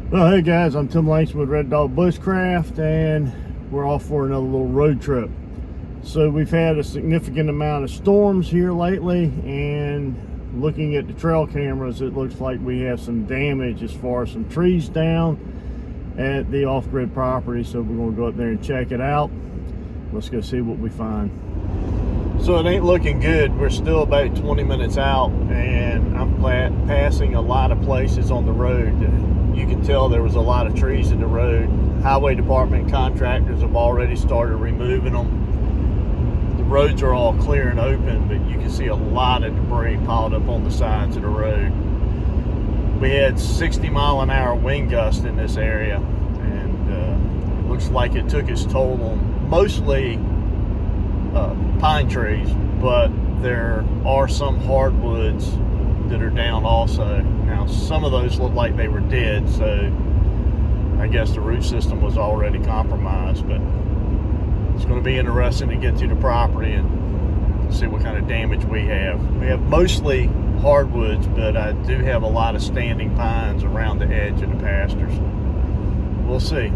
Well, hey guys, I'm Tim Langston with Red Dog Bushcraft, and we're off for another little road trip. So we've had a significant amount of storms here lately, and looking at the trail cameras, it looks like we have some damage as far as some trees down at the off-grid property. So we're going to go up there and check it out. Let's go see what we find. So it ain't looking good. We're still about 20 minutes out, and I'm passing a lot of places on the road. You can tell there was a lot of trees in the road. Highway department contractors have already started removing them. The roads are all clear and open, but you can see a lot of debris piled up on the sides of the road. We had 60-mile-an-hour wind gusts in this area, and it looks like it took its toll on mostly pine trees, but there are some hardwoods that are down also. Now, some of those look like they were dead, so I guess the root system was already compromised. But it's going to be interesting to get to the property and see what kind of damage we have. We have mostly hardwoods, but I do have a lot of standing pines around the edge of the pastures. We'll see.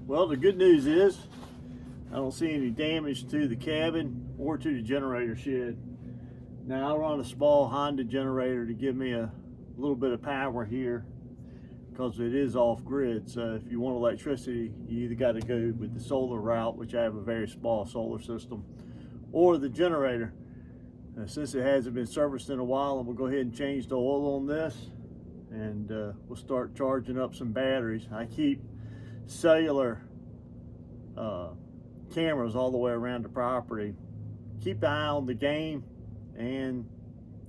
Well, the good news is I don't see any damage to the cabin or to the generator shed. Now, I run a small Honda generator to give me a little bit of power here because it is off-grid. So if you want electricity, you either got to go with the solar route, which I have a very small solar system, or the generator. Since it hasn't been serviced in a while, I'm going to go ahead and change the oil on this, and we'll start charging up some batteries. I keep cellular cameras all the way around the property. Keep the eye on the game and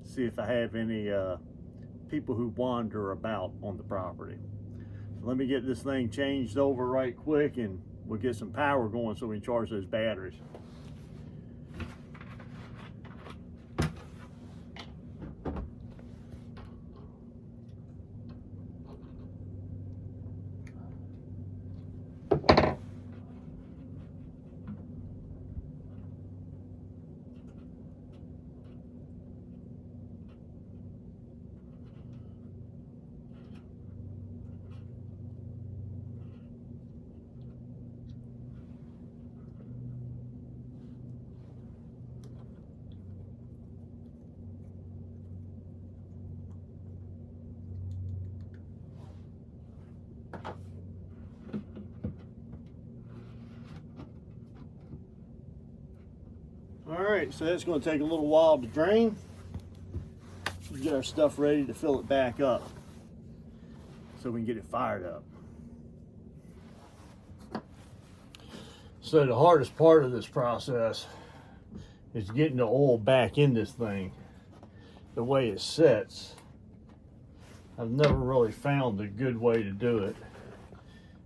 see if I have any people who wander about on the property. So let me get this thing changed over right quick, and we'll get some power going so we can charge those batteries. All right, so that's going to take a little while to drain. We'll get our stuff ready to fill it back up so we can get it fired up. So the hardest part of this process is getting the oil back in this thing. The way it sits, I've never really found a good way to do it,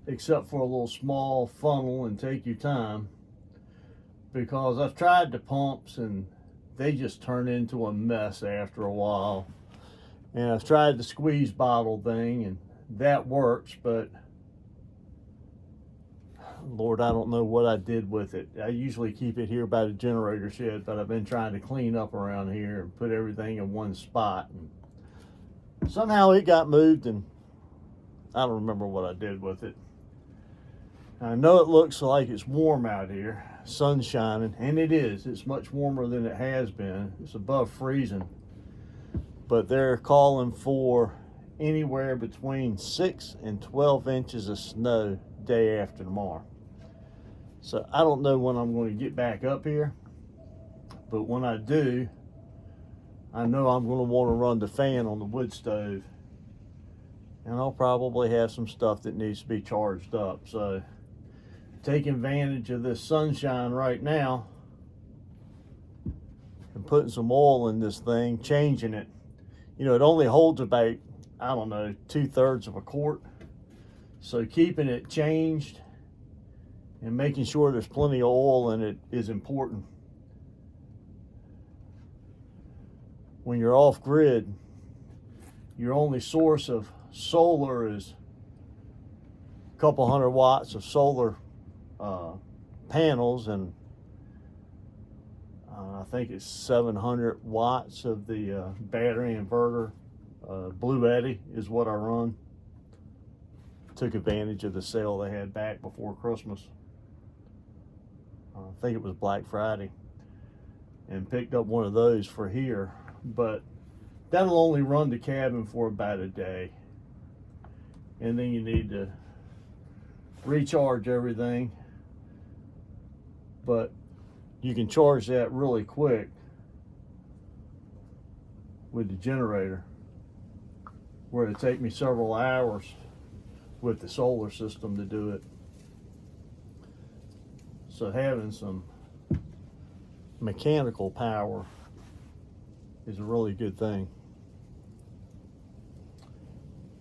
except for a little small funnel and take your time, because I've tried the pumps and they just turn into a mess after a while. And I've tried the squeeze bottle thing, and that works, but Lord, I don't know what I did with it. I usually keep it here by the generator shed, but I've been trying to clean up around here and put everything in one spot. And somehow it got moved, and I don't remember what I did with it. I know it looks like it's warm out here, sun's shining, and it is. It's much warmer than it has been. It's above freezing. But they're calling for anywhere between 6 and 12 inches of snow day after tomorrow. So I don't know when I'm going to get back up here, but when I do, I know I'm going to want to run the fan on the wood stove, and I'll probably have some stuff that needs to be charged up. So taking advantage of this sunshine right now and putting some oil in this thing, changing it. You know, it only holds about, I don't know, 2/3 of a quart. So keeping it changed And making sure there's plenty of oil in it is important. When you're off grid, your only source of solar is a couple 100 watts of solar panels, and I think it's 700 watts of the battery inverter. Blue Eddy is what I run. Took advantage of the sale they had back before Christmas. I think it was Black Friday, and picked up one of those for here, but that'll only run the cabin for about a day, and then you need to recharge everything. But you can charge that really quick with the generator, where it'd take me several hours with the solar system to do it. So having some mechanical power is a really good thing.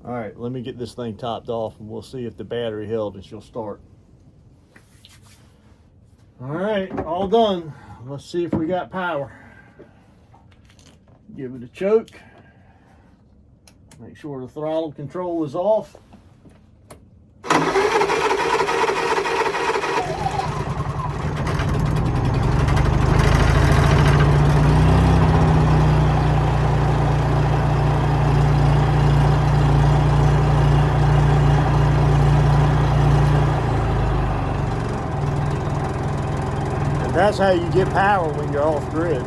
All right, let me get this thing topped off and we'll see if the battery held and she'll start. All right, all done. Let's see if we got power. Give it a choke. Make sure the throttle control is off. That's how you get power when you're off grid.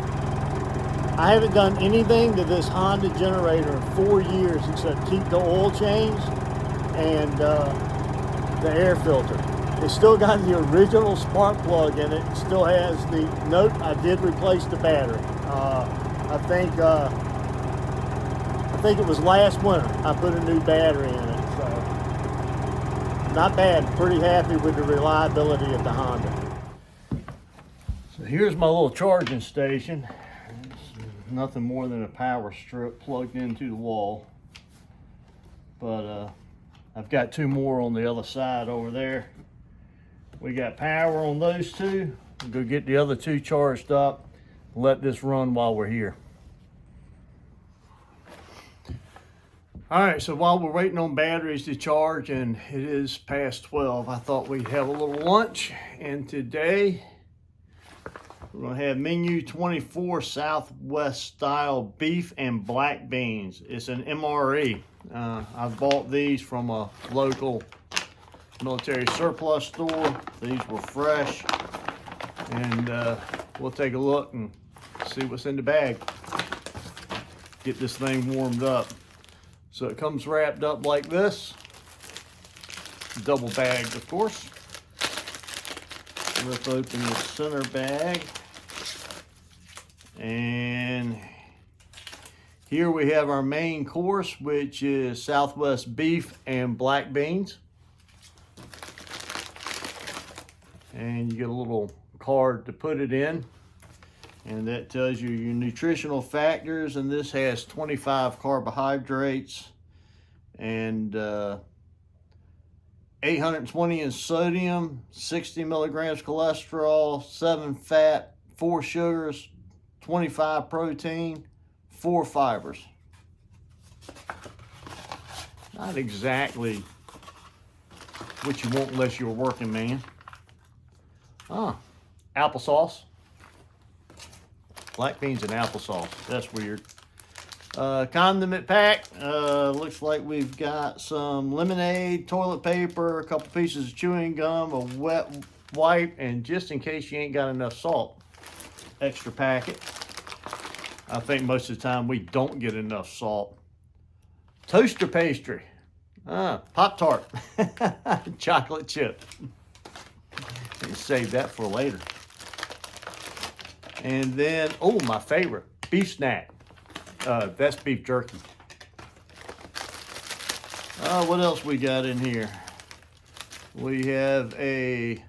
I haven't done anything to this Honda generator in 4 years except keep the oil change and the air filter. It's still got the original spark plug in it. It still has the note. I did replace the battery. I think it was last winter I put a new battery in it. So not bad. Pretty happy with the reliability of the Honda. So here's my little charging station. It's nothing more than a power strip plugged into the wall. But I've got two more on the other side over there. We got power on those two. We'll go get the other two charged up. Let this run while we're here. All right, so while we're waiting on batteries to charge, and it is past 12, I thought we'd have a little lunch. And today, we're gonna have menu 24 Southwest style beef and black beans. It's an MRE. I bought these from a local military surplus store. These were fresh, and we'll take a look and see what's in the bag. Get this thing warmed up. So it comes wrapped up like this, double bagged, of course. Rip open the center bag. And here we have our main course, which is Southwest beef and black beans. And you get a little card to put it in. And that tells you your nutritional factors. And this has 25 carbohydrates and 820 in sodium, 60 milligrams cholesterol, 7 fat, 4 sugars, 25 protein, 4 fibers. Not exactly what you want unless you're a working man. Applesauce. Black beans and applesauce. That's weird. Condiment pack. Looks like we've got some lemonade, toilet paper, a couple pieces of chewing gum, a wet wipe, and just in case you ain't got enough salt, extra packet. I think most of the time we don't get enough salt. Toaster pastry. Pop-Tart. Chocolate chip. Save that for later. And then, oh, my favorite, beef snack. That's beef jerky. What else we got in here? We have a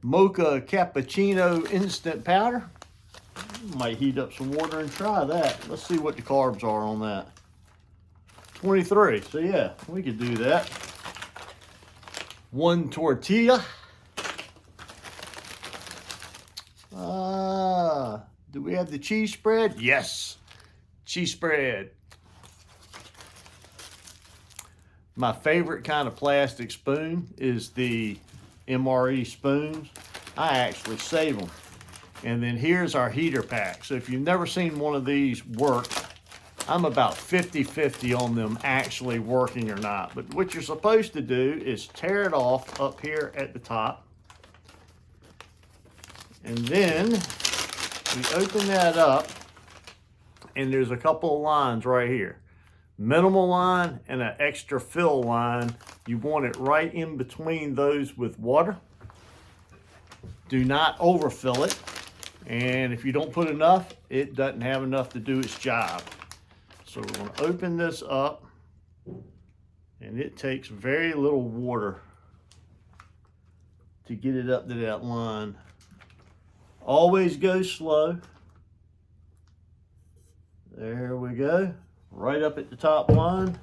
mocha cappuccino instant powder. Might heat up some water and try that. Let's see what the carbs are on that. 23, so yeah, we could do that. 1 tortilla. Do we have the cheese spread? Yes, cheese spread. My favorite kind of plastic spoon is the MRE spoons. I actually save them. And then here's our heater pack. So if you've never seen one of these work, I'm about 50-50 on them actually working or not. But what you're supposed to do is tear it off up here at the top. And then we open that up, and there's a couple of lines right here. Minimal line and an extra fill line. You want it right in between those with water. Do not overfill it. And if you don't put enough, it doesn't have enough to do its job. So we're going to open this up, and it takes very little water to get it up to that line. Always go slow. There we go. Right up at the top line.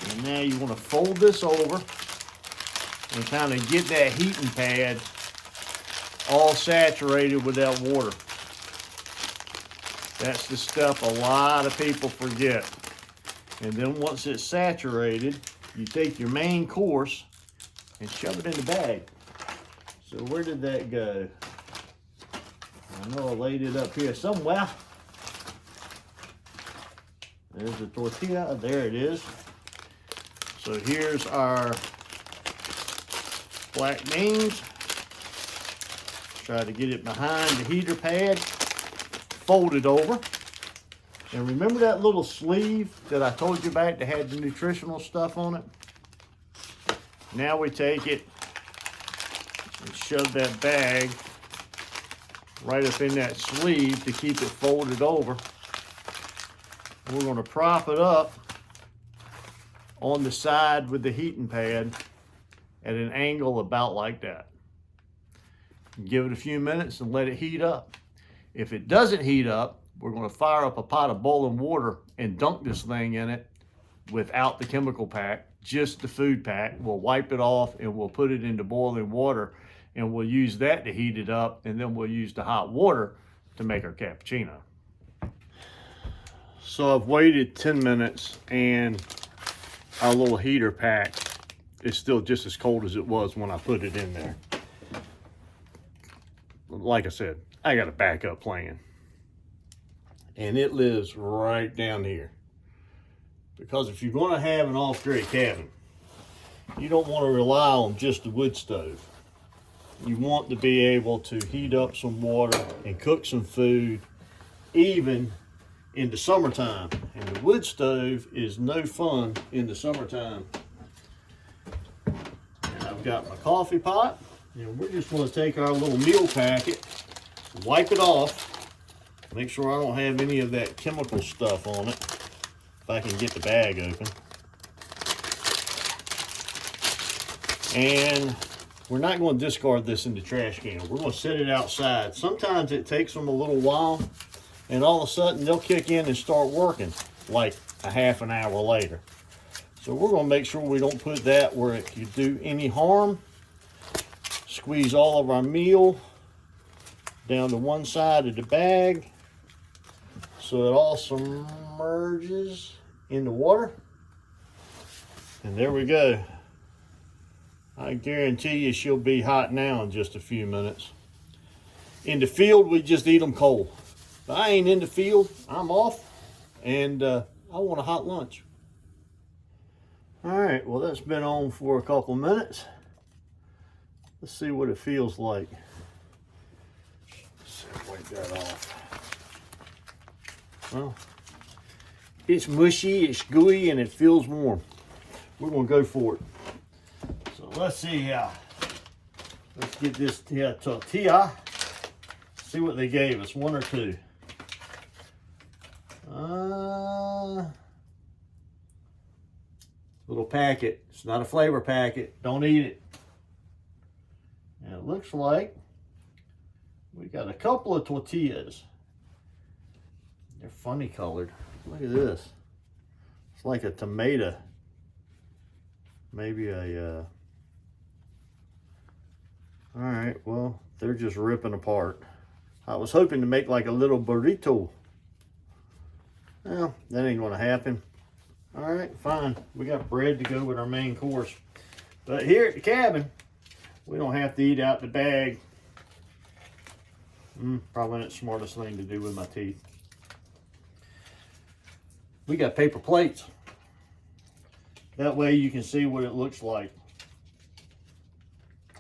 And now you want to fold this over and kind of get that heating pad all saturated with that water. That's the stuff a lot of people forget. And then once it's saturated, you take your main course and shove it in the bag. So where did that go? I know I laid it up here somewhere. There's the tortilla, there it is. So here's our black beans. Try to get it behind the heater pad, fold it over. And remember that little sleeve that I told you about that had the nutritional stuff on it? Now we take it and shove that bag right up in that sleeve to keep it folded over. We're going to prop it up on the side with the heating pad at an angle about like that. Give it a few minutes and let it heat up. If it doesn't heat up, we're going to fire up a pot of boiling water and dunk this thing in it without the chemical pack, just the food pack. We'll wipe it off and we'll put it into boiling water, and we'll use that to heat it up, and then we'll use the hot water to make our cappuccino. So I've waited 10 minutes and our little heater pack is still just as cold as it was when I put it in there. Like I said, I got a backup plan. And it lives right down here. Because if you're going to have an off-grid cabin, you don't want to rely on just the wood stove. You want to be able to heat up some water and cook some food, even in the summertime. And the wood stove is no fun in the summertime. And I've got my coffee pot, and we're just going to take our little meal packet, wipe it off, make sure I don't have any of that chemical stuff on it, if I can get the bag open. And we're not going to discard this in the trash can. We're going to set it outside. Sometimes it takes them a little while, and all of a sudden they'll kick in and start working like a half an hour later. So we're going to make sure we don't put that where it could do any harm. Squeeze all of our meal down to one side of the bag so it all submerges in the water. And there we go. I guarantee you she'll be hot now in just a few minutes. In the field, we just eat them cold. But I ain't in the field. I'm off, and I want a hot lunch. All right, well, that's been on for a couple minutes. Let's see what it feels like. Let's wipe that off. Well, it's mushy, it's gooey, and it feels warm. We're gonna go for it. So let's see how. Let's get this tortilla. See what they gave us, one or two. Little packet. It's not a flavor packet. Don't eat it. And it looks like we got a couple of tortillas. They're funny colored. Look at this. It's like a tomato. Maybe a All right, well, they're just ripping apart. I was hoping to make like a little burrito. Well, that ain't gonna happen. All right, fine. We got bread to go with our main course. But here at the cabin, we don't have to eat out the bag. Probably not the smartest thing to do with my teeth. We got paper plates. That way you can see what it looks like.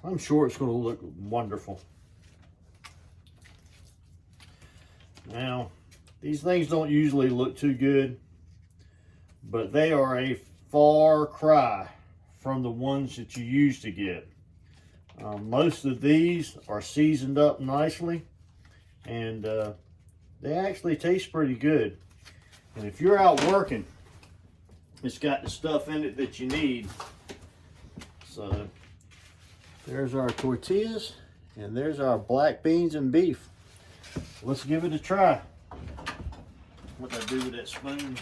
I'm sure it's going to look wonderful. Now, these things don't usually look too good, but they are a far cry from the ones that you used to get. Most of these are seasoned up nicely, and they actually taste pretty good. And if you're out working, it's got the stuff in it that you need. So there's our tortillas, and there's our black beans and beef. Let's give it a try. What I do with that spoon.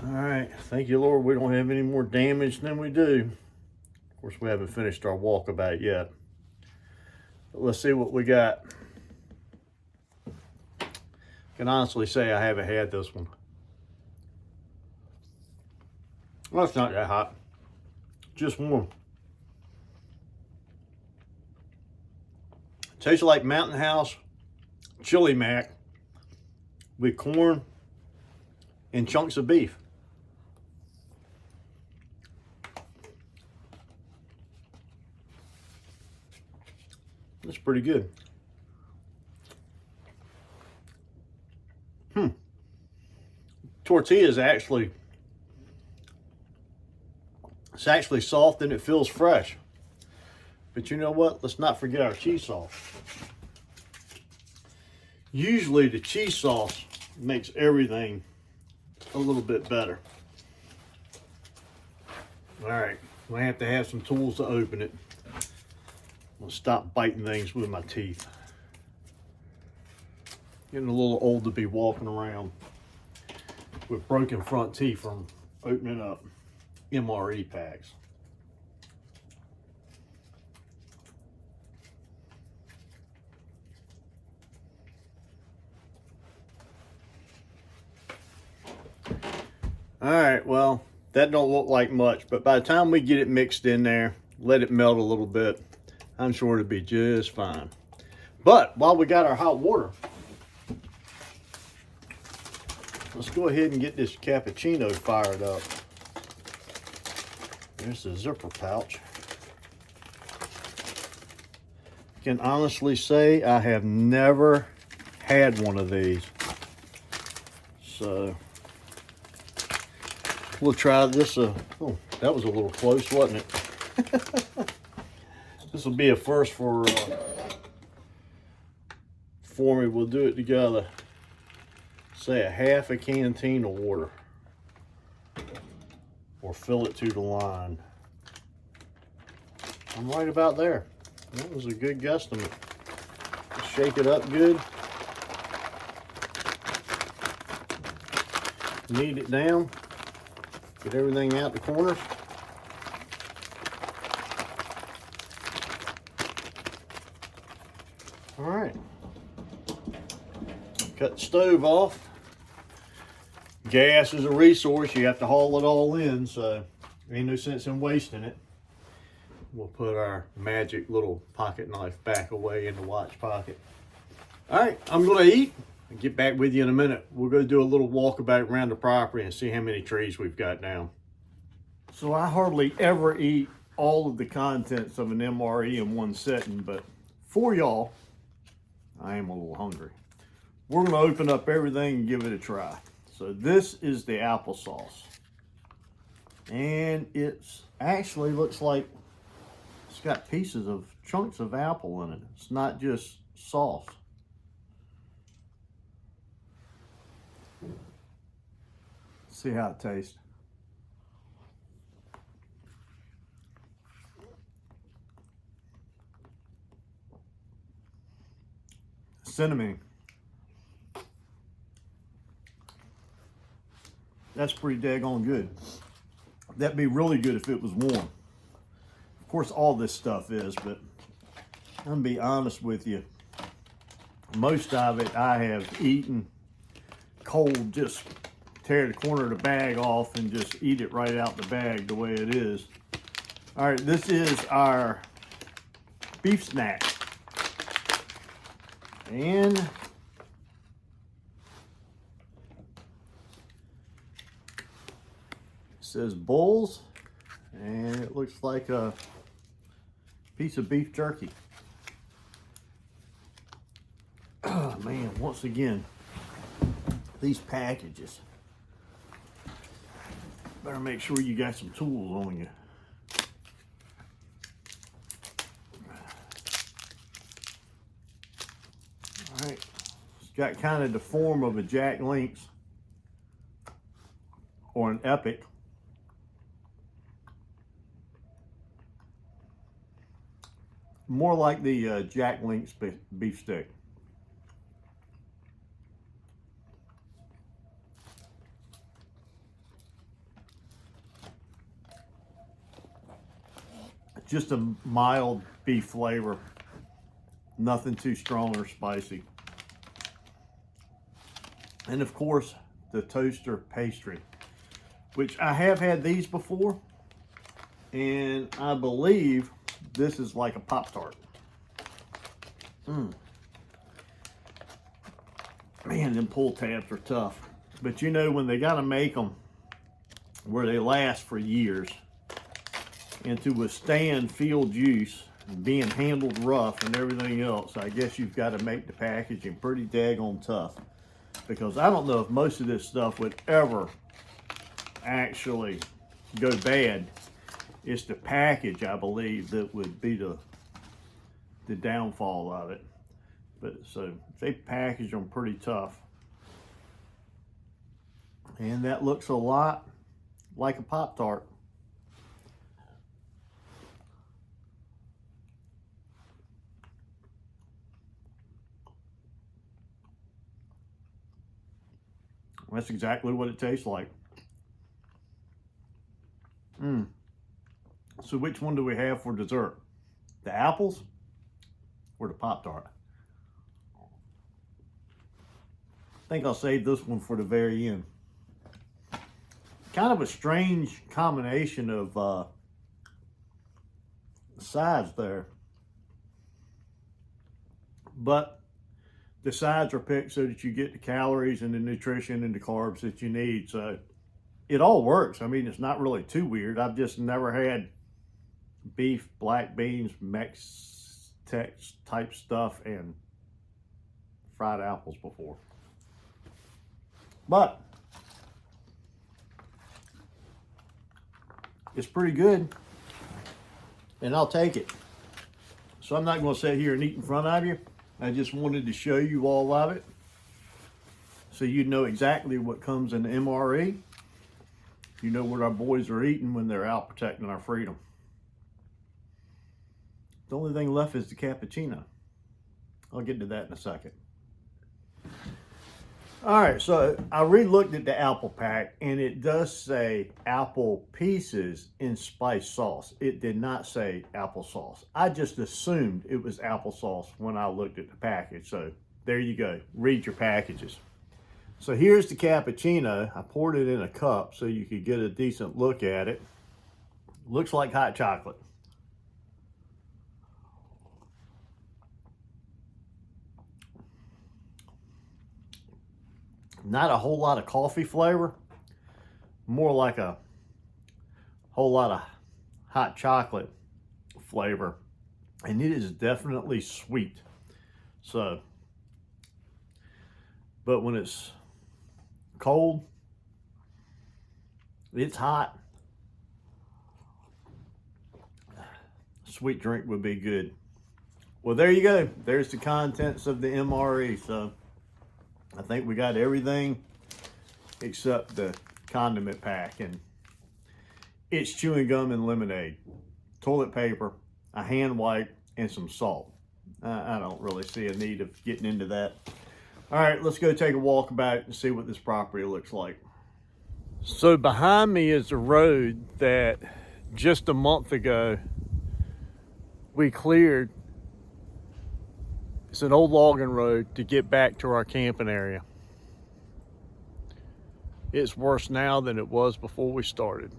All right, thank you, Lord. We don't have any more damage than we do. Of course, we haven't finished our walkabout yet. But let's see what we got. I can honestly say I haven't had this one. Well, it's not that hot. Just warm. Tastes like Mountain House chili mac with corn and chunks of beef. That's pretty good. Tortilla is actually, it's actually soft and it feels fresh. But you know what? Let's not forget our cheese sauce. Usually the cheese sauce makes everything a little bit better. All right, I have to have some tools to open it. I'm gonna stop biting things with my teeth. Getting a little old to be walking around with broken front teeth from opening up MRE packs. All right, well, that don't look like much, but by the time we get it mixed in there, let it melt a little bit, I'm sure it'll be just fine. But while we got our hot water, let's go ahead and get this cappuccino fired up. There's the zipper pouch. I can honestly say I have never had one of these. So we'll try this. Oh, that was a little close, wasn't it? This will be a first for me. We'll do it together. Say a half a canteen of water, or fill it to the line. I'm right about there. That was a good guesstimate. Shake it up good. Knead it down. Get everything out the corners. All right. Cut the stove off. Gas is a resource. You have to haul it all in, so ain't no sense in wasting it. We'll put our magic little pocket knife back away in the watch pocket. All right, I'm gonna eat and get back with you in a minute. We're gonna do a little walkabout around the property and see how many trees we've got down. So I hardly ever eat all of the contents of an MRE in one sitting, but for y'all, I am a little hungry. We're gonna open up everything and give it a try. So this is the applesauce. And it's actually looks like it's got pieces of chunks of apple in it. It's not just sauce. See how it tastes. Cinnamon. That's pretty daggone good. That'd be really good if it was warm. Of course, all this stuff is, but I'm gonna be honest with you. Most of it I have eaten cold, just tear the corner of the bag off and just eat it right out the bag the way it is. All right, this is our beef snack. And it says Bulls, and it looks like a piece of beef jerky. Oh man, once again, these packages. Better make sure you got some tools on you. All right, it's got kind of the form of a Jack Link's or an Epic. More like the Jack Link's beef stick. Just a mild beef flavor. Nothing too strong or spicy. And of course, the toaster pastry, which I have had these before. And I believe this is like a Pop-Tart. Man, them pull tabs are tough. But you know, when they gotta make them where they last for years, and to withstand field use, and being handled rough and everything else, I guess you've got to make the packaging pretty daggone tough. Because I don't know if most of this stuff would ever actually go bad. It's the package, I believe, that would be the downfall of it. But so they package them pretty tough. And that looks a lot like a Pop-Tart. That's exactly what it tastes like. So which one do we have for dessert? The apples or the Pop-Tart? I think I'll save this one for the very end. Kind of a strange combination of sides there. But the sides are picked so that you get the calories and the nutrition and the carbs that you need. So it all works. I mean, it's not really too weird. I've just never had beef, black beans, Mex-Tex type stuff and fried apples before. But it's pretty good, and I'll take it. So I'm not going to sit here and eat in front of you. I just wanted to show you all of it so you know exactly what comes in the MRE. You know what our boys are eating when they're out protecting our freedom. The only thing left is the cappuccino. I'll get to that in a second. All right, so I re-looked at the apple pack, and it does say apple pieces in spice sauce. It did not say applesauce. I just assumed it was applesauce when I looked at the package. So there you go. Read your packages. So here's the cappuccino. I poured it in a cup so you could get a decent look at it. Looks like hot chocolate. Not a whole lot of coffee flavor, more like a whole lot of hot chocolate flavor, and it is definitely sweet. So, but when it's cold, it's hot, sweet drink would be good. Well, there you go. There's the contents of the MRE. So I think we got everything except the condiment pack, and it's chewing gum and lemonade, toilet paper, a hand wipe, and some salt. I don't really see a need of getting into that. All right, let's go take a walk about it and see what this property looks like. So behind me is a road that just a month ago we cleared. It's an old logging road to get back to our camping area. It's worse now than it was before we started.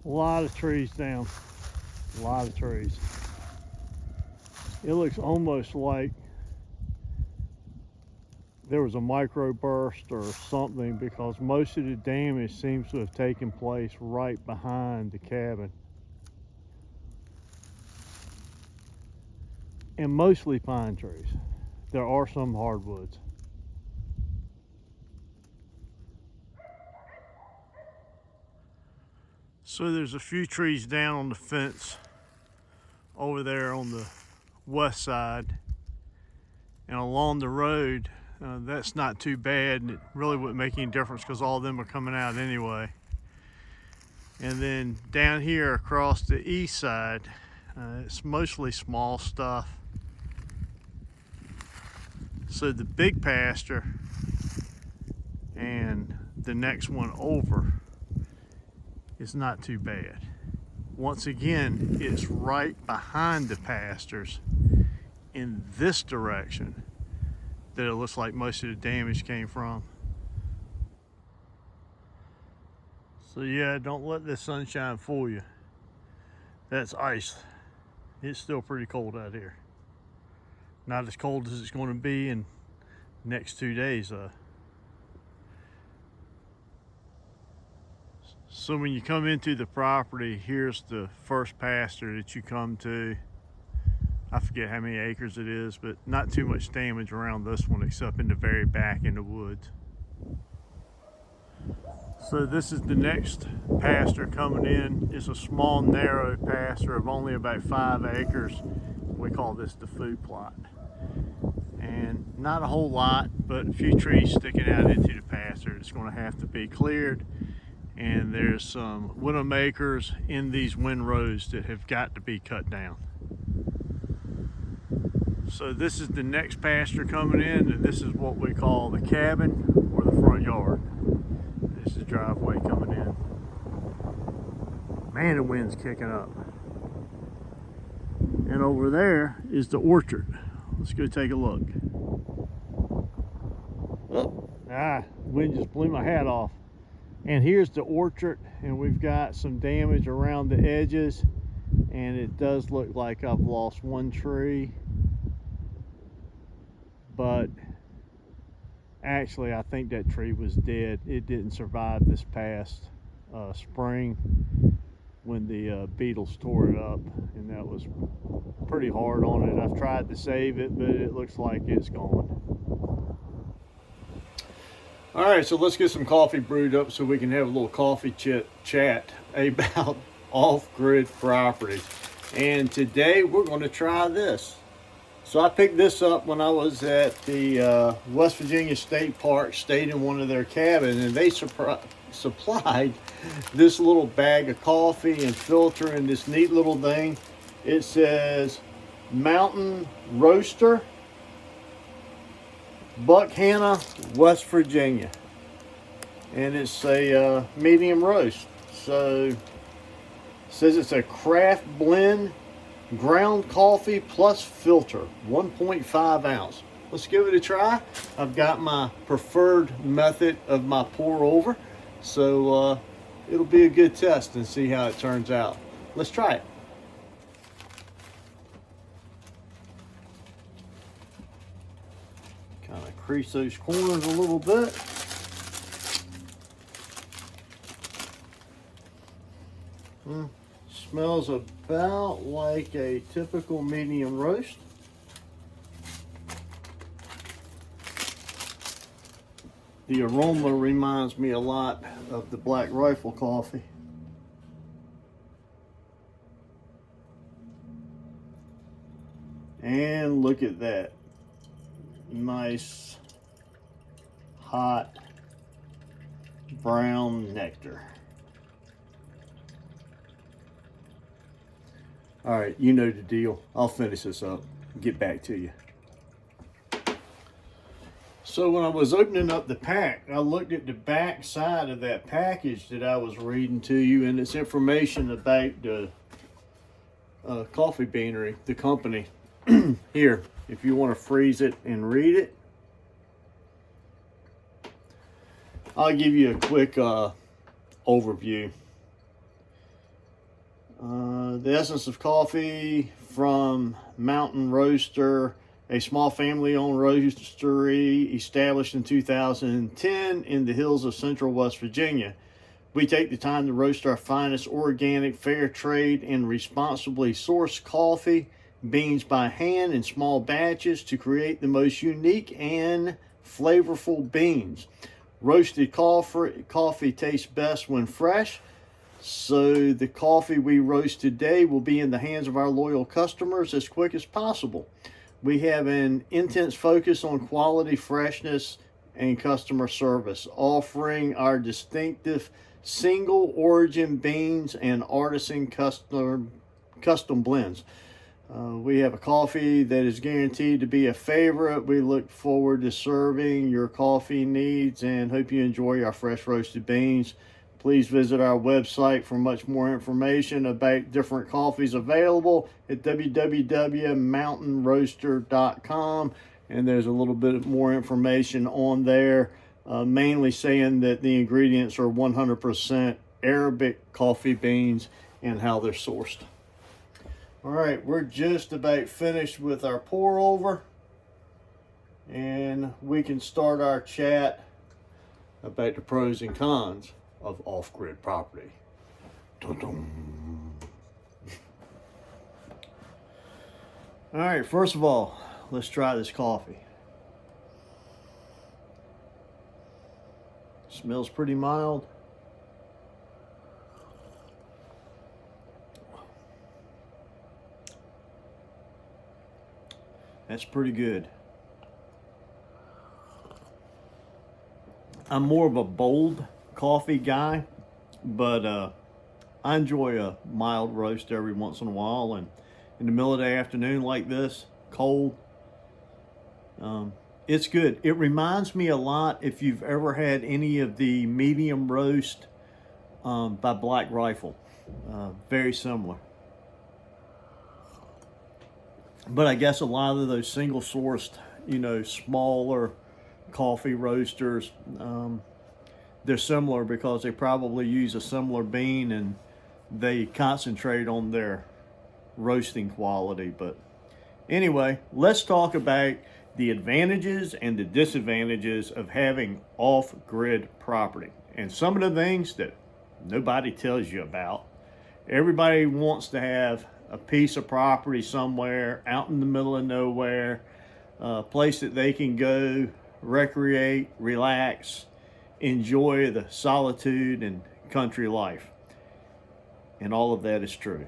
A lot of trees down, a lot of trees. It looks almost like there was a microburst or something, because most of the damage seems to have taken place right behind the cabin. And mostly pine trees. There are some hardwoods. So there's a few trees down on the fence over there on the west side, and along the road, that's not too bad, and it really wouldn't make any difference because all of them are coming out anyway. And then down here across the east side, it's mostly small stuff. So the big pasture and the next one over is not too bad. Once again, it's right behind the pastures in this direction that it looks like most of the damage came from. So yeah, don't let this sunshine fool you. That's ice. It's still pretty cold out here. Not as cold as it's going to be in the next 2 days though. So when you come into the property, here's the first pasture that you come to. I forget how many acres it is, but not too much damage around this one except in the very back in the woods. So this is the next pasture coming in. It's a small narrow pasture of only about 5 acres. We call this the food plot. And not a whole lot, but a few trees sticking out into the pasture. It's going to have to be cleared. And there's some widowmakers in these windrows that have got to be cut down. So this is the next pasture coming in, and this is what we call the cabin or the front yard. This is the driveway coming in. Man, the wind's kicking up. And over there is the orchard. Let's go take a look. Oh, wind just blew my hat off. And here's the orchard, and we've got some damage around the edges, and it does look like I've lost one tree, but actually I think that tree was dead. It didn't survive this past spring when the beetles tore it up, and that was pretty hard on it. I've tried to save it, but it looks like it's gone. All right, so let's get some coffee brewed up so we can have a little coffee chat about off-grid property. And today we're going to try this. So I picked this up when I was at the West Virginia State Park, stayed in one of their cabins, and they supplied this little bag of coffee and filter and this neat little thing. It says Mountain Roaster, Buckhanna, West Virginia, and it's a medium roast. So it says it's a craft blend ground coffee plus filter, 1.5 ounce. let's give it a try. I've got my preferred method of my pour over, so it'll be a good test and see how it turns out. Let's try it. Kind of crease those corners a little bit. Smells about like a typical medium roast. The aroma reminds me a lot of the Black Rifle coffee. And look at that. Nice, hot, brown nectar. All right, you know the deal. I'll finish this up and get back to you. So when I was opening up the pack, I looked at the back side of that package that I was reading to you, and it's information about the Coffee Beanery, the company. Here, if you want to freeze it and read it, I'll give you a quick overview. The essence of coffee from Mountain Roaster, a small family-owned roastery established in 2010 in the hills of central West Virginia. We take the time to roast our finest organic, fair trade, and responsibly sourced coffee beans by hand in small batches to create the most unique and flavorful beans. Roasted coffee tastes best when fresh. So the coffee we roast today will be in the hands of our loyal customers as quick as possible. We have an intense focus on quality, freshness, and customer service, offering our distinctive single origin beans and artisan custom blends. We have a coffee that is guaranteed to be a favorite. We look forward to serving your coffee needs and hope you enjoy our fresh roasted beans. Please visit our website for much more information about different coffees available at www.mountainroaster.com. And there's a little bit more information on there, mainly saying that the ingredients are 100% Arabic coffee beans and how they're sourced. All right, we're just about finished with our pour over, and we can start our chat about the pros and cons of off-grid property. Dun-dun. All right, first of all, let's try this coffee. Smells pretty mild. That's pretty good. I'm more of a bold coffee guy, but I enjoy a mild roast every once in a while, and in the middle of the afternoon like this, cold, it's good. It reminds me a lot, if you've ever had any of the medium roast by Black Rifle, very similar. But I guess a lot of those single sourced, smaller coffee roasters, they're similar because they probably use a similar bean and they concentrate on their roasting quality. But anyway, let's talk about the advantages and the disadvantages of having off-grid property and some of the things that nobody tells you about. Everybody wants to have a piece of property somewhere out in the middle of nowhere, a place that they can go recreate, relax, enjoy the solitude and country life. And all of that is true.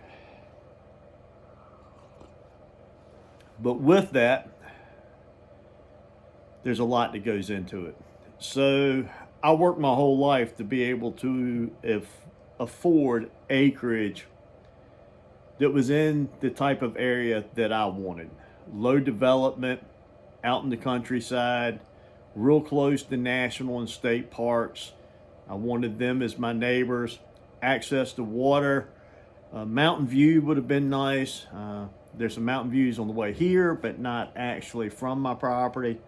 But with that, there's a lot that goes into it. So I worked my whole life to be able to afford acreage that was in the type of area that I wanted. Low development, out in the countryside, real close to national and state parks. I wanted them as my neighbors. Access to water. Mountain view would have been nice. There's some mountain views on the way here, but not actually from my property.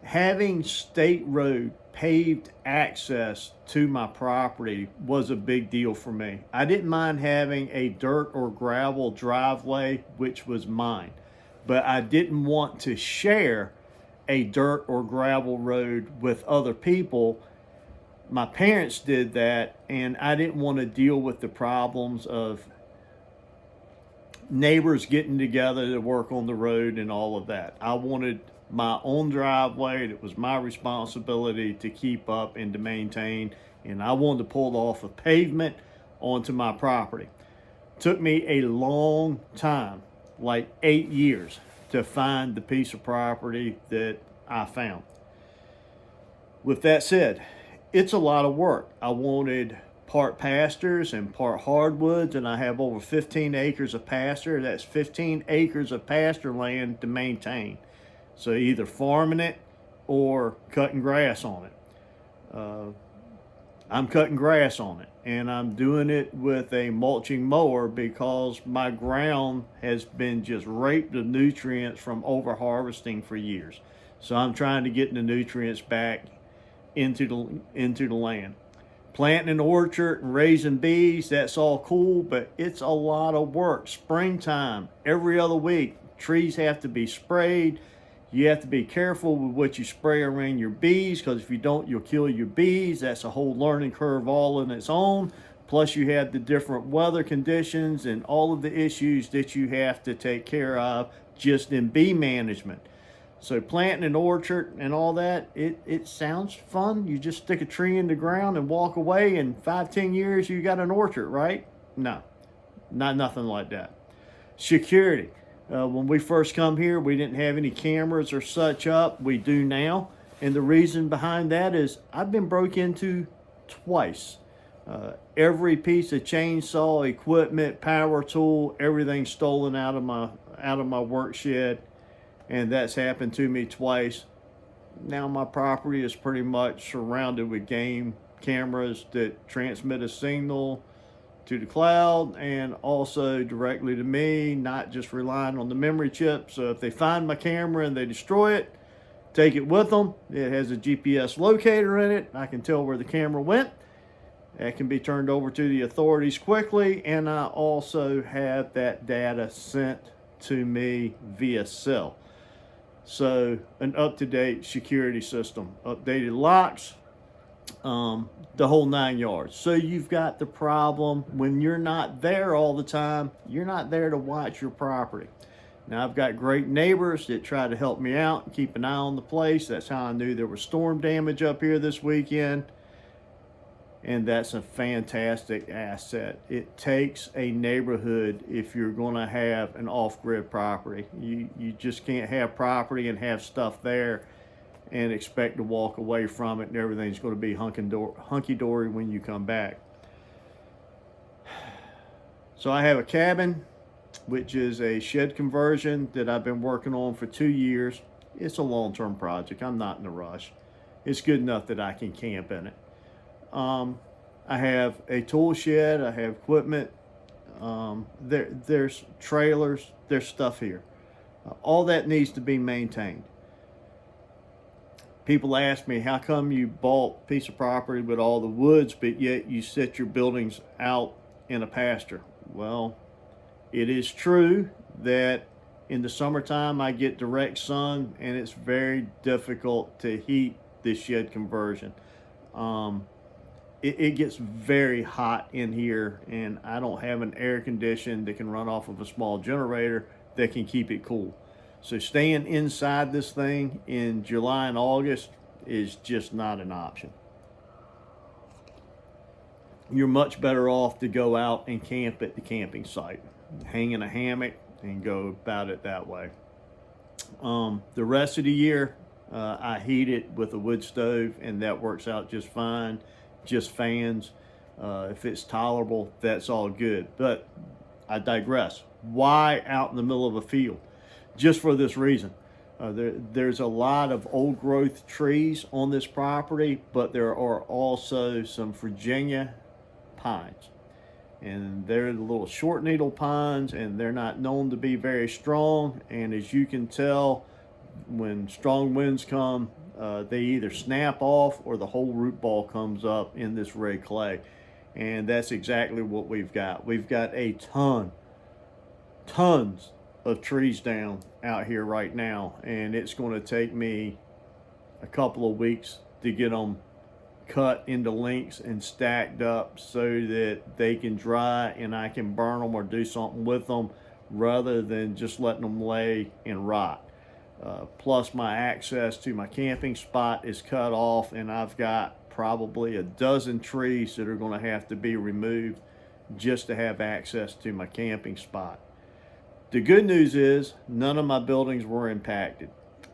Having state road paved access to my property was a big deal for me. I didn't mind having a dirt or gravel driveway, which was mine, but I didn't want to share a dirt or gravel road with other people. My parents did that, and I didn't want to deal with the problems of neighbors getting together to work on the road and all of that. I wanted my own driveway. It was my responsibility to keep up and to maintain, and I wanted to pull off a pavement onto my property. Took me a long time, like 8 years, to find the piece of property that I found. With that said, it's a lot of work. I wanted part pastures and part hardwoods, and I have over 15 acres of pasture. That's 15 acres of pasture land to maintain. So either farming it or cutting grass on it. I'm cutting grass on it, and I'm doing it with a mulching mower because my ground has been just raped of nutrients from over harvesting for years. So I'm trying to get the nutrients back into the land. Planting an orchard and raising bees, that's all cool, but it's a lot of work. Springtime, every other week, trees have to be sprayed. You have to be careful with what you spray around your bees, because if you don't, you'll kill your bees. That's a whole learning curve all on its own. Plus you have the different weather conditions and all of the issues that you have to take care of just in bee management. So planting an orchard and all that, it sounds fun. You just stick a tree in the ground and walk away, and 5-10 years you got an orchard, right? No, nothing like that. Security. When we first come here, we didn't have any cameras or such up. We do now. And the reason behind that is I've been broke into twice. Every piece of chainsaw, equipment, power tool, everything stolen out of my work shed. And that's happened to me twice. Now my property is pretty much surrounded with game cameras that transmit a signal to the cloud and also directly to me, not just relying on the memory chip. So if they find my camera and they destroy it, take it with them. It has a GPS locator in it. I can tell where the camera went. That can be turned over to the authorities quickly, and I also have that data sent to me via cell. So an up-to-date security system, updated locks, the whole 9 yards. So you've got the problem when you're not there all the time, you're not there to watch your property. Now I've got great neighbors that try to help me out and keep an eye on the place. That's how I knew there was storm damage up here this weekend. And that's a fantastic asset. It takes a neighborhood if you're going to have an off-grid property. You just can't have property and have stuff there and expect to walk away from it and everything's going to be hunky-dory when you come back. So I have a cabin, which is a shed conversion that I've been working on for 2 years. It's a long-term project. I'm not in a rush. It's good enough that I can camp in it. I have a tool shed, I have equipment, there's trailers, there's stuff here. All that needs to be maintained. People ask me, how come you bought a piece of property with all the woods, but yet you set your buildings out in a pasture? Well, it is true that in the summertime I get direct sun, and it's very difficult to heat this shed conversion. It gets very hot in here, and I don't have an air condition that can run off of a small generator that can keep it cool. So staying inside this thing in July and August is just not an option. You're much better off to go out and camp at the camping site, hang in a hammock and go about it that way. The rest of the year, I heat it with a wood stove, and that works out just fine. Just fans. If it's tolerable, that's all good. But I digress. Why out in the middle of a field? Just for this reason. There's a lot of old growth trees on this property, but there are also some Virginia pines. And they're the little short needle pines, and they're not known to be very strong. And as you can tell, when strong winds come, they either snap off or the whole root ball comes up in this red clay. And that's exactly what we've got. We've got a tons of trees down out here right now, and it's going to take me a couple of weeks to get them cut into lengths and stacked up so that they can dry and I can burn them or do something with them, rather than just letting them lay and rot. Plus my access to my camping spot is cut off, and I've got probably a dozen trees that are going to have to be removed just to have access to my camping spot. The good news is none of my buildings were impacted.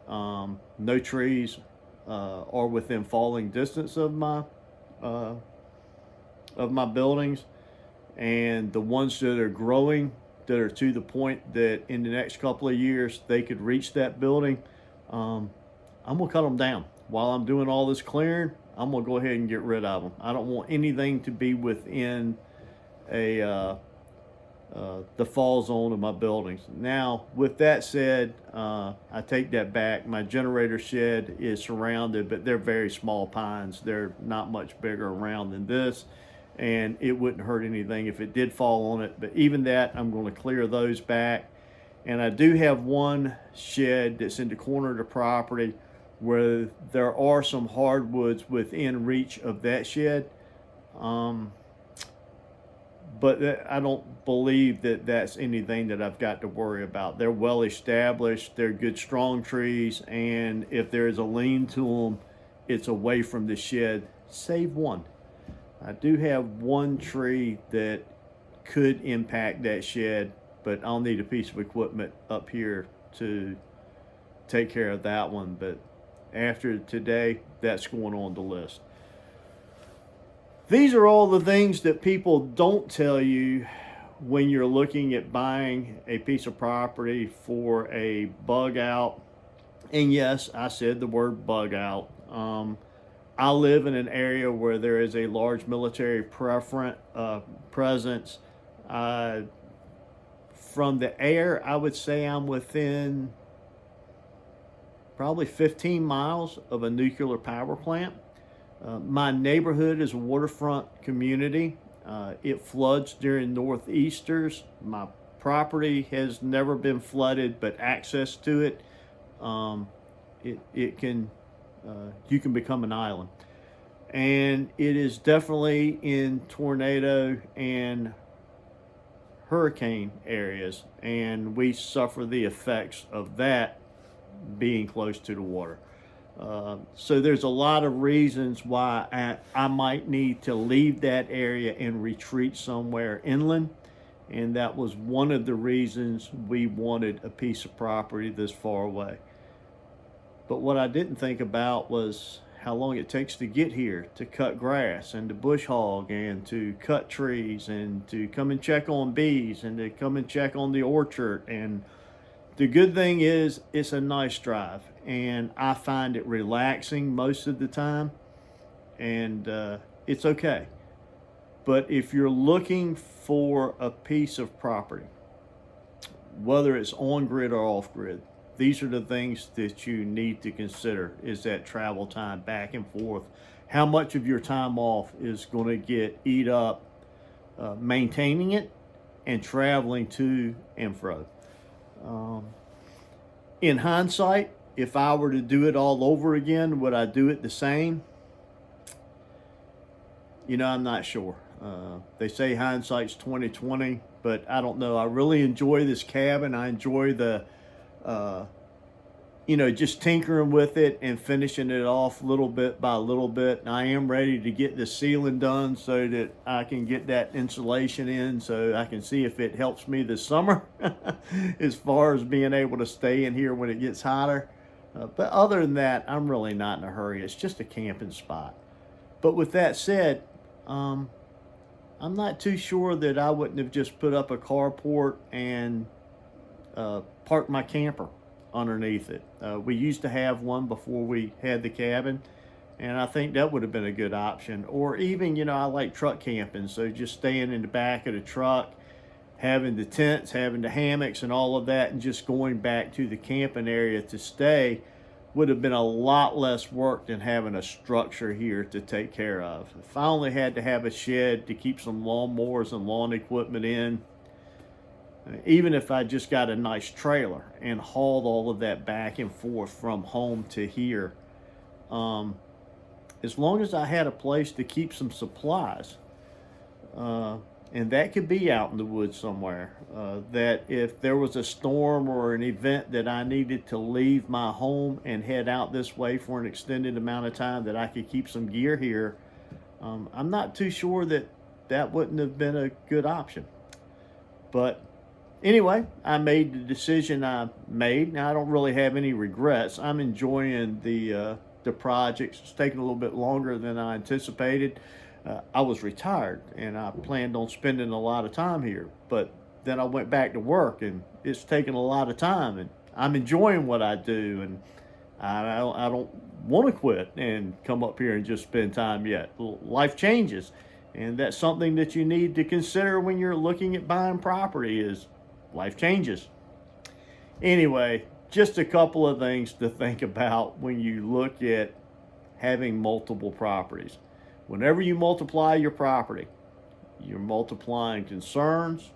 No trees are within falling distance of my buildings, and the ones that are growing, that are to the point that in the next couple of years they could reach that building, I'm gonna cut them down. While I'm doing all this clearing, I'm gonna go ahead and get rid of them. I don't want anything to be within the fall zone of my buildings. Now, with that said, I take that back. My generator shed is surrounded, but they're very small pines. They're not much bigger around than this, and it wouldn't hurt anything if it did fall on it. But even that, I'm going to clear those back. And I do have one shed that's in the corner of the property where there are some hardwoods within reach of that shed. But I don't believe that that's anything that I've got to worry about. They're well established, they're good strong trees, and if there's a lean to them, it's away from the shed, save one. I do have one tree that could impact that shed, but I'll need a piece of equipment up here to take care of that one. But after today, that's going on the list. These are all the things that people don't tell you when you're looking at buying a piece of property for a bug out. And yes, I said the word bug out. I live in an area where there is a large military presence. From the air, I would say I'm within probably 15 miles of a nuclear power plant. My neighborhood is a waterfront community. It floods during northeasters. My property has never been flooded, but access to it, you can become an island. And it is definitely in tornado and hurricane areas, and we suffer the effects of that being close to the water. So there's a lot of reasons why I might need to leave that area and retreat somewhere inland. And that was one of the reasons we wanted a piece of property this far away. But what I didn't think about was how long it takes to get here, to cut grass and to bush hog and to cut trees and to come and check on bees and to come and check on the orchard. And the good thing is it's a nice drive, and I find it relaxing most of the time, and it's okay. But if you're looking for a piece of property, whether it's on grid or off grid, these are the things that you need to consider. Is that travel time back and forth? How much of your time off is going to get eat up maintaining it and traveling to and fro? In hindsight, if I were to do it all over again, would I do it the same? I'm not sure. They say hindsight's 20/20, but I don't know. I really enjoy this cabin. I enjoy the just tinkering with it and finishing it off little bit by little bit. And I am ready to get the ceiling done so that I can get that insulation in, so I can see if it helps me this summer as far as being able to stay in here when it gets hotter. But other than that, I'm really not in a hurry. It's just a camping spot. But with that said, I'm not too sure that I wouldn't have just put up a carport and parked my camper underneath it. We used to have one before we had the cabin, And I think that would have been a good option. Or even, I like truck camping. So just staying in the back of the truck, having the tents, having the hammocks and all of that, and just going back to the camping area to stay would have been a lot less work than having a structure here to take care of. If I only had to have a shed to keep some lawnmowers and lawn equipment in, even if I just got a nice trailer and hauled all of that back and forth from home to here, as long as I had a place to keep some supplies, and that could be out in the woods somewhere, that if there was a storm or an event that I needed to leave my home and head out this way for an extended amount of time, that I could keep some gear here, I'm not too sure that that wouldn't have been a good option. But anyway, I made the decision I made. Now, I don't really have any regrets. I'm enjoying the project. It's taking a little bit longer than I anticipated. I was retired and I planned on spending a lot of time here, but then I went back to work and it's taken a lot of time, and I'm enjoying what I do, and I don't want to quit and come up here and just spend time yet. Life changes, and that's something that you need to consider when you're looking at buying property. Is life changes. Anyway, just a couple of things to think about when you look at having multiple properties. Whenever you multiply your property, you're multiplying concerns,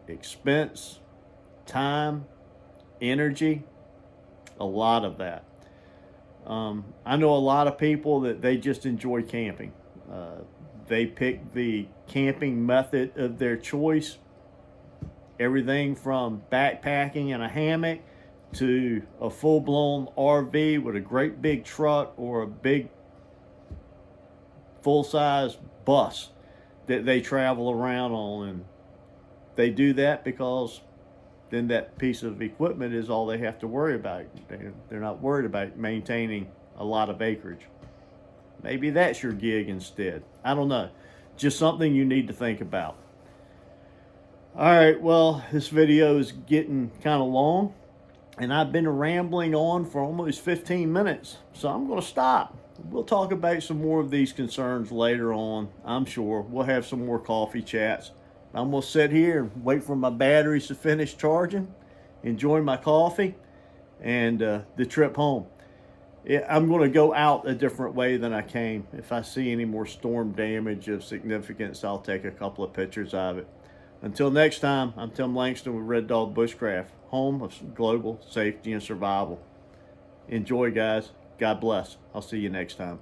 expense, time, energy, a lot of that. I know a lot of people that they just enjoy camping. They pick the camping method of their choice. Everything from backpacking in a hammock to a full-blown RV with a great big truck or a big full-size bus that they travel around on. And they do that because then that piece of equipment is all they have to worry about. They're not worried about maintaining a lot of acreage. Maybe that's your gig instead. I don't know. Just something you need to think about. All right, well, this video is getting kind of long, and I've been rambling on for almost 15 minutes, so I'm going to stop. We'll talk about some more of these concerns later on, I'm sure. We'll have some more coffee chats. I'm going to sit here and wait for my batteries to finish charging, enjoy my coffee, and the trip home. I'm going to go out a different way than I came. If I see any more storm damage of significance, I'll take a couple of pictures of it. Until next time, I'm Tim Langston with Red Dog Bushcraft, home of global safety and survival. Enjoy, guys. God bless. I'll see you next time.